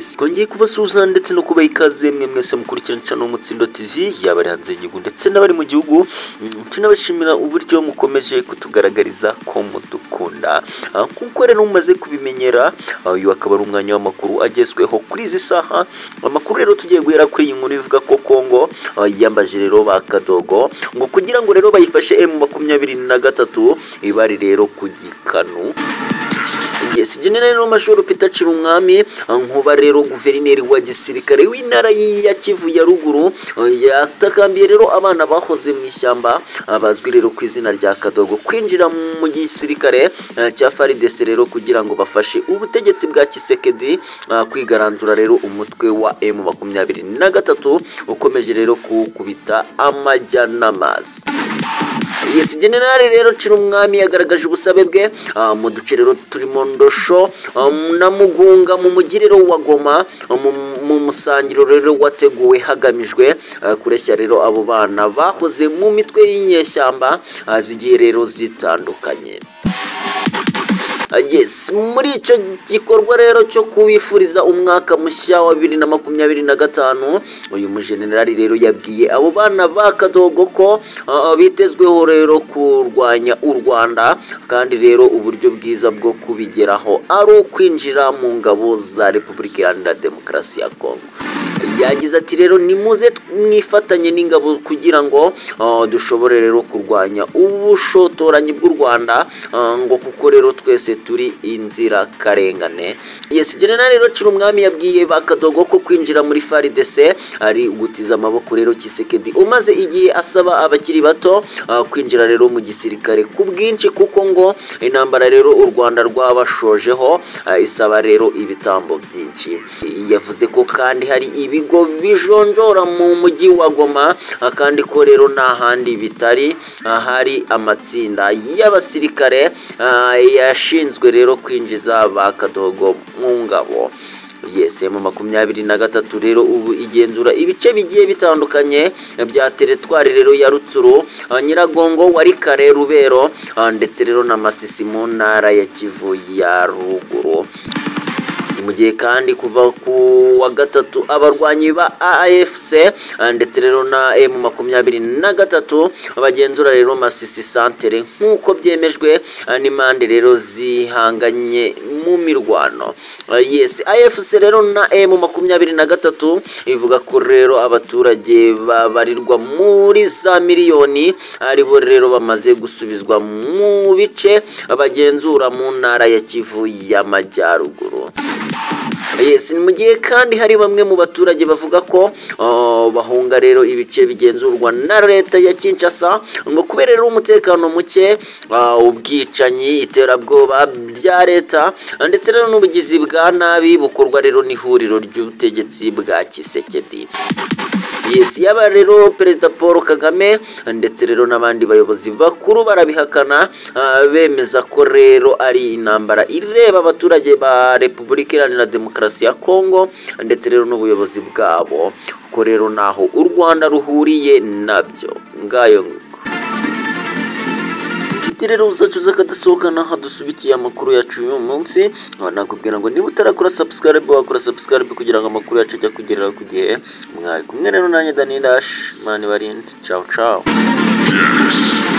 Yes, kongeye kubasuhuza ndetse no kubaha ikaze mwese mukurikirana channel Mutsindo TV yabari hanze y'igihugu ndetse n'abari mu gihugu. Tunabashimira uburyo mukomeje kutugaragariza ko mudukunda. Kuko rero mumaze kubimenyera, uyu akaba ari umwanya w'amakuru agezweho kuri izi saha. Amakuru rero tugiye guhera kuri iyi nkuru ivuga ko Kongo yambaje rero ba Kadogo ngo kugira ngo rero bayifashe M23 ibari rero ku gikanu. Yes, General Major Peter Chirumwami nkuba rero guverineri wa gisirikare w'intara ya Kivu ya ruguru yatakambiye rero abana bahoze mu ishyamba abazwi rero ku izina rya Kadogo kwinjira mu gisirikare cya FARDC rero kugira ngo bafashe ubutegetsi bwa Kisekedi kwigaranzura rero umutwe wa M23 ukomeje rero kukubita amajyanamazi. Yes, General rero Chirumwami yagaragaje ubusabe bwe mu duce rero turimo Ndosho na Mugunga mu mugiriro wa Goma mu musangiro rero wateguwe hagamijwe kureshya rero abo bana bahoze mu mitwe y'inyeshyamba zigiye rero zitandukanye. Yes, muri icyo gikorwa rero cyo kubifuriza umwaka mushya wa 2025 uyu mujenerali rero yabwiye abo bana ba Kadogo ko bitezweho rero kurwanya u Rwanda kandi rero uburyo bwiza bwo kubigeraho ari ukwinjira mu ngabo za Repubulika Iharanira Demokarasi ya Kongo. Yagize ati rero nimuze mwifatanye n'ingabo kugira ngo dushobore rero kurwanya ubushotoranyi bw'u Rwanda ngo kuko rero twese turi inzira karengane. Yes, General rero Chirumwami yabwiye ba Kadogo ko kwinjira muri FARDC ari gutiza amaboko rero Kisekedi umaze igihe asaba abakiri bato kwinjira rero mu gisirikare ku bwinshi kuko ngo intambara rero u Rwanda rwabashojeho isaba rero ibitambo byinshi. Yavuze ko kandi hari ibigo bijonjora mu mujyi wa Goma kandi ko rero nta handi bitari hari amatsinda y'abasirikare yashinzwe rero kwinjiza ba Kadogo mu ngabo. Yes, M23 rero ubu igenzura ibice bigiye bitandukanye bya teritwari rero ya Rutsuru, Nyiragongo, Warikare, Rubero ndetse rero na Masisi mu ntara ya Kivu ya ruguru. Mu gihe kandi kuva ku wa gatatu abarwanyi ba AFC ndetse rero na M23 bagenzura rero Masisi Centre nkuko byemejwe n'imande rero zihanganye mu mirwano. Yes, AFC rero na M23 ivuga ko rero abaturage babarirwa muri za miliyoni aribo rero bamaze gusubizwa mu bice bagenzura mu ntara ya Kivu y'Amajyaruguru. Yes, mu gihe kandi hari bamwe mu baturage bavuga ko bahunga rero ibice bigenzurwa na leta ya Kinshasa ngo kubera rero umutekano muke, ubwicanyi, iterabwoba bya leta ndetse rero n'ubugizi bwa nabi bukorwa rero n'ihuriro ry'ubutegetsi bwa Kisekedi. Yes, yaba rero Perezida Paul Kagame ndetse rero n'abandi bayobozi bakuru barabihakana bemeza ko rero ari intambara ireba abaturage ba Repubulika Iharanira Demokarasi ya Kongo ndetse rero n'ubuyobozi bwabo ko rero naho u Rwanda ruhuriye nabyo ngayo. Rero uzacuza kadasohokana hadusubikiye amakuru yacu uyu munsi. Nakubwira ngo niba utarakora subscribe wakora subscribe kugira ngo amakuru yacu ajya kugerera ku gihe. Mwari kumwe rero nanjye Dani Dash, Imana ibarinde. Ciao ciao. Yes.